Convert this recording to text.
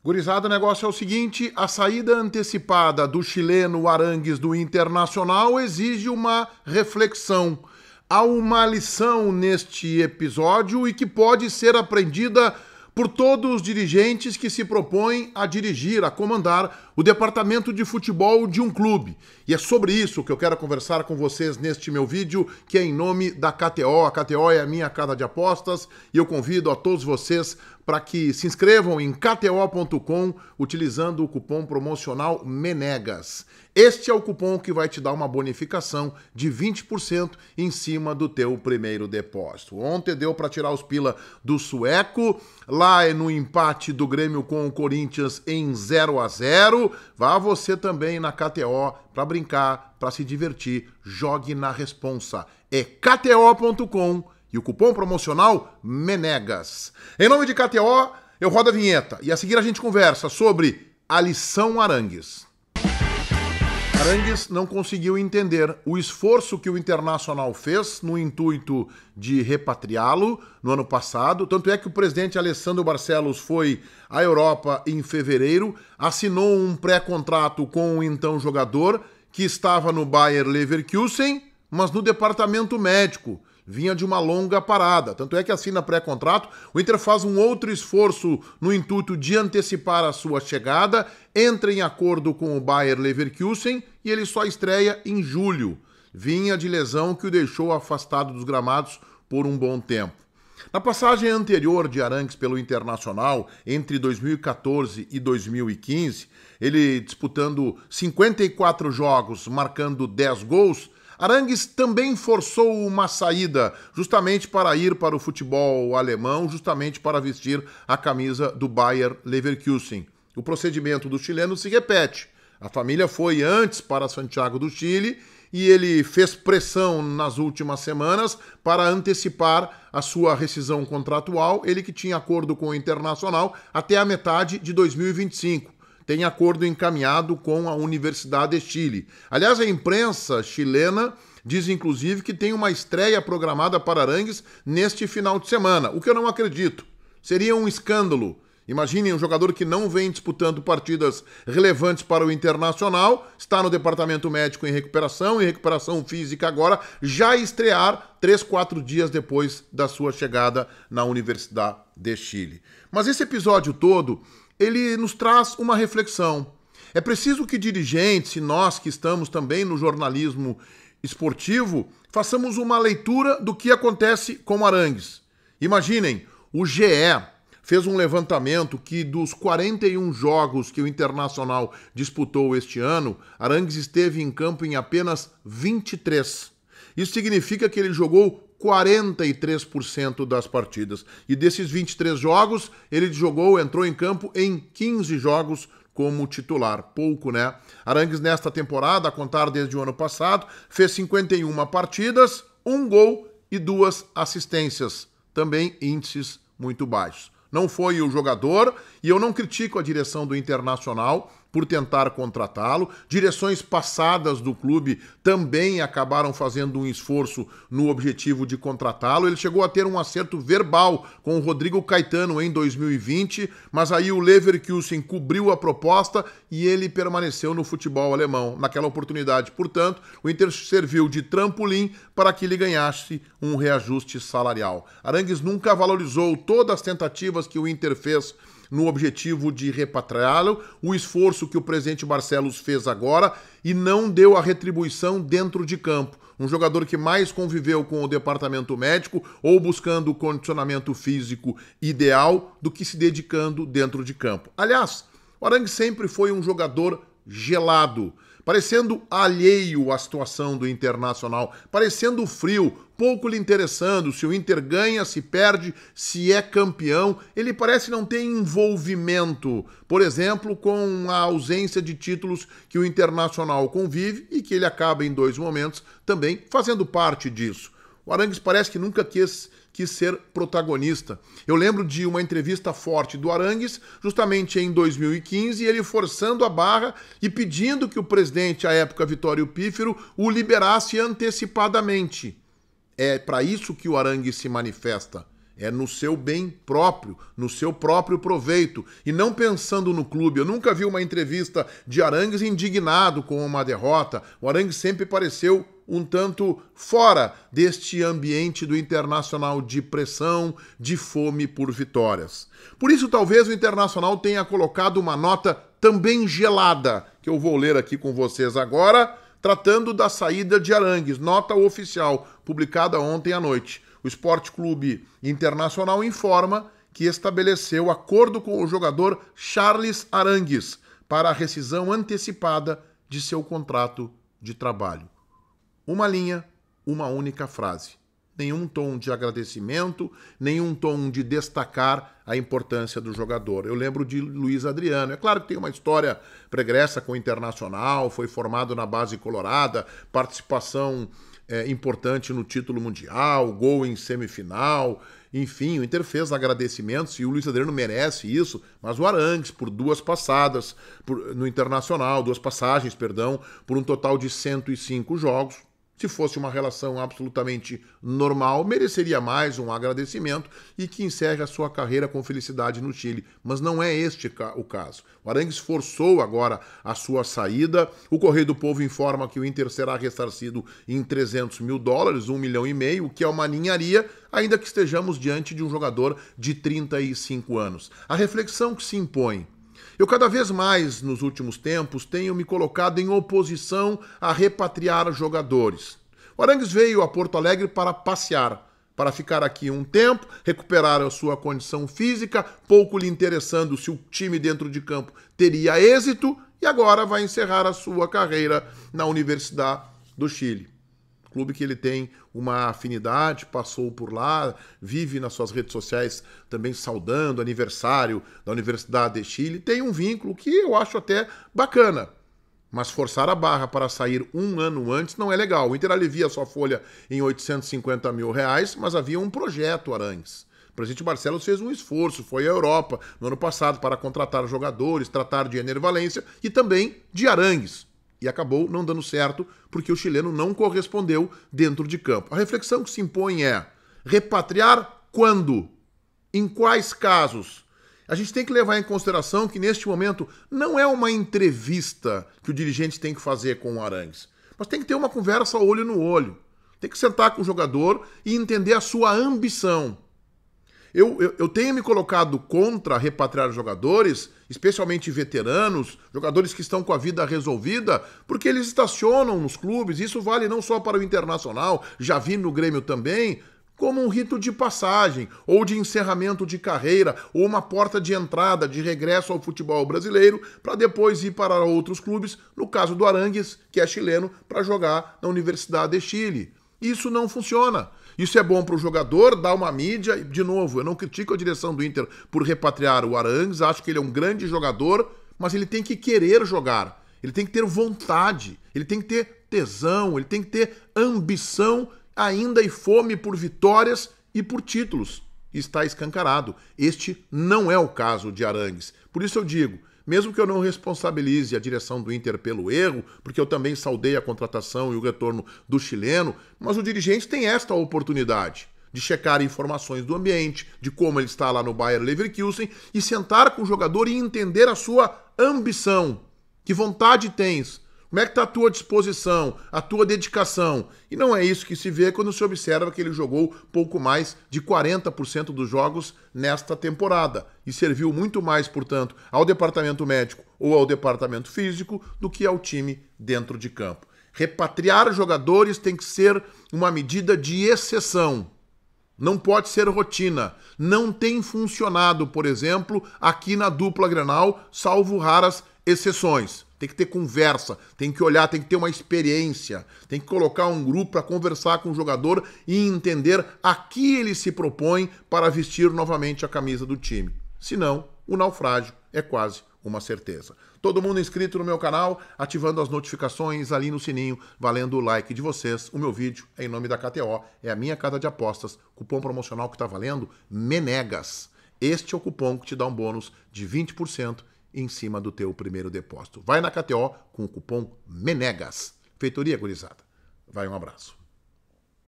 Gurizada, o negócio é o seguinte, a saída antecipada do chileno Arangues do Internacional exige uma reflexão. Há uma lição neste episódio e que pode ser aprendida por todos os dirigentes que se propõem a dirigir, a comandar o departamento de futebol de um clube. E é sobre isso que eu quero conversar com vocês neste meu vídeo, que é em nome da KTO. A KTO é a minha casa de apostas e eu convido a todos vocês para que se inscrevam em kto.com utilizando o cupom promocional MENEGAS. Este é o cupom que vai te dar uma bonificação de 20% em cima do teu primeiro depósito. Ontem deu para tirar os pila do sueco, lá é no empate do Grêmio com o Corinthians em 0-0. Vá você também na KTO para brincar, para se divertir. Jogue na responsa. É kto.com e o cupom promocional MENEGAS. Em nome de KTO, eu rodo a vinheta e a seguir a gente conversa sobre a lição Arangues. Arangues não conseguiu entender o esforço que o Internacional fez no intuito de repatriá-lo no ano passado. Tanto é que o presidente Alessandro Barcelos foi à Europa em fevereiro, assinou um pré-contrato com o então jogador que estava no Bayer Leverkusen, mas no departamento médico. Vinha de uma longa parada. Tanto é que assina pré-contrato, o Inter faz um outro esforço no intuito de antecipar a sua chegada, entra em acordo com o Bayer Leverkusen e ele só estreia em julho. Vinha de lesão que o deixou afastado dos gramados por um bom tempo. Na passagem anterior de Arangues pelo Internacional, entre 2014 e 2015, ele disputando 54 jogos, marcando 10 gols, Arangues também forçou uma saída justamente para ir para o futebol alemão, justamente para vestir a camisa do Bayer Leverkusen. O procedimento do chileno se repete. A família foi antes para Santiago do Chile e ele fez pressão nas últimas semanas para antecipar a sua rescisão contratual, ele que tinha acordo com o Internacional até a metade de 2025. Tem acordo encaminhado com a Universidade de Chile. Aliás, a imprensa chilena diz, inclusive, que tem uma estreia programada para Arangues neste final de semana, o que eu não acredito. Seria um escândalo. Imaginem um jogador que não vem disputando partidas relevantes para o Internacional, está no departamento médico em recuperação física agora, já estrear 3-4 dias depois da sua chegada na Universidade de Chile. Mas esse episódio todo, ele nos traz uma reflexão. É preciso que dirigentes e nós que estamos também no jornalismo esportivo façamos uma leitura do que acontece com Arangues. Imaginem, o GE fez um levantamento que dos 41 jogos que o Internacional disputou este ano, Arangues esteve em campo em apenas 23. Isso significa que ele jogou 43% das partidas. E desses 23 jogos, ele entrou em campo em 15 jogos como titular. Pouco, né? Arangues, nesta temporada, a contar desde o ano passado, fez 51 partidas, 1 gol e 2 assistências. Também índices muito baixos. Não foi o jogador, e eu não critico a direção do Internacional por tentar contratá-lo. Direções passadas do clube também acabaram fazendo um esforço no objetivo de contratá-lo. Ele chegou a ter um acerto verbal com o Rodrigo Caetano em 2020, mas aí o Leverkusen cobriu a proposta e ele permaneceu no futebol alemão naquela oportunidade. Portanto, o Inter serviu de trampolim para que ele ganhasse um reajuste salarial. Arangues nunca valorizou todas as tentativas que o Inter fez no objetivo de repatriá-lo, o esforço que o presidente Barcelos fez agora e não deu a retribuição dentro de campo. Um jogador que mais conviveu com o departamento médico ou buscando o condicionamento físico ideal do que se dedicando dentro de campo. Aliás, o Arangues sempre foi um jogador gelado, parecendo alheio à situação do Internacional, parecendo frio, pouco lhe interessando se o Inter ganha, se perde, se é campeão. Ele parece não ter envolvimento, por exemplo, com a ausência de títulos que o Internacional convive e que ele acaba em 2 momentos também fazendo parte disso. O Arangues parece que nunca quis ser protagonista. Eu lembro de uma entrevista forte do Arangues, justamente em 2015, ele forçando a barra e pedindo que o presidente, à época Vitório Pífero, o liberasse antecipadamente. É para isso que o Arangues se manifesta. é no seu bem próprio, no seu próprio proveito, e não pensando no clube. Eu nunca vi uma entrevista de Arangues indignado com uma derrota. O Arangues sempre pareceu um tanto fora deste ambiente do Internacional de pressão, de fome por vitórias. Por isso, talvez o Internacional tenha colocado uma nota também gelada, que eu vou ler aqui com vocês agora, tratando da saída de Arangues, nota oficial, publicada ontem à noite. O Sport Clube Internacional informa que estabeleceu acordo com o jogador Charles Arangues para a rescisão antecipada de seu contrato de trabalho. Uma linha, uma única frase. Nenhum tom de agradecimento, nenhum tom de destacar a importância do jogador. Eu lembro de Luiz Adriano. É claro que tem uma história pregressa com o Internacional, foi formado na base colorada, participação importante no título mundial, gol em semifinal. Enfim, o Inter fez agradecimentos e o Luiz Adriano merece isso, mas o Arangues, por duas passagens, por um total de 105 jogos, se fosse uma relação absolutamente normal, mereceria mais um agradecimento e que encerre a sua carreira com felicidade no Chile. Mas não é este o caso. O Arangues forçou agora a sua saída. O Correio do Povo informa que o Inter será ressarcido em $300 mil, $1,5 milhão, o que é uma ninharia, ainda que estejamos diante de um jogador de 35 anos. A reflexão que se impõe: eu cada vez mais, nos últimos tempos, tenho me colocado em oposição a repatriar jogadores. O Arangues veio a Porto Alegre para passear, para ficar aqui um tempo, recuperar a sua condição física, pouco lhe interessando se o time dentro de campo teria êxito, e agora vai encerrar a sua carreira na Universidade do Chile. Clube que ele tem uma afinidade, passou por lá, vive nas suas redes sociais também saudando o aniversário da Universidade de Chile, tem um vínculo que eu acho até bacana. Mas forçar a barra para sair um ano antes não é legal. O Inter alivia sua folha em R$850 mil, mas havia um projeto, Arangues. O presidente Barcelos fez um esforço, foi à Europa no ano passado para contratar jogadores, tratar de Ener Valencia e também de Arangues. E acabou não dando certo porque o chileno não correspondeu dentro de campo. A reflexão que se impõe é: repatriar quando? Em quais casos? A gente tem que levar em consideração que neste momento não é uma entrevista que o dirigente tem que fazer com o Arangues, mas tem que ter uma conversa olho no olho. Tem que sentar com o jogador e entender a sua ambição. Eu tenho me colocado contra repatriar jogadores, especialmente veteranos, jogadores que estão com a vida resolvida, porque eles estacionam nos clubes. Isso vale não só para o Internacional, já vi no Grêmio também, como um rito de passagem, ou de encerramento de carreira, ou uma porta de entrada, de regresso ao futebol brasileiro, para depois ir para outros clubes, no caso do Arangues, que é chileno, para jogar na Universidade de Chile. Isso não funciona. Isso é bom para o jogador, dá uma mídia. De novo, eu não critico a direção do Inter por repatriar o Arangues, acho que ele é um grande jogador, mas ele tem que querer jogar, ele tem que ter vontade, ele tem que ter tesão, ele tem que ter ambição ainda e fome por vitórias e por títulos. Está escancarado. Este não é o caso de Arangues. Por isso eu digo, mesmo que eu não responsabilize a direção do Inter pelo erro, porque eu também saudei a contratação e o retorno do chileno, mas o dirigente tem esta oportunidade de checar informações do ambiente, de como ele está lá no Bayer Leverkusen, e sentar com o jogador e entender a sua ambição. Que vontade tens? Como é que está a tua disposição, a tua dedicação? E não é isso que se vê quando se observa que ele jogou pouco mais de 40% dos jogos nesta temporada e serviu muito mais, portanto, ao departamento médico ou ao departamento físico do que ao time dentro de campo. Repatriar jogadores tem que ser uma medida de exceção. Não pode ser rotina. Não tem funcionado, por exemplo, aqui na dupla Grenal, salvo raras exceções. Tem que ter conversa, tem que olhar, tem que ter uma experiência, tem que colocar um grupo para conversar com o jogador e entender a que ele se propõe para vestir novamente a camisa do time. Senão, o naufrágio é quase uma certeza. Todo mundo inscrito no meu canal, ativando as notificações ali no sininho, valendo o like de vocês. O meu vídeo é em nome da KTO, é a minha casa de apostas, cupom promocional que está valendo MENEGAS. Este é o cupom que te dá um bônus de 20% em cima do teu primeiro depósito. Vai na KTO com o cupom MENEGAS. Feitoria, gurizada. Vai, um abraço.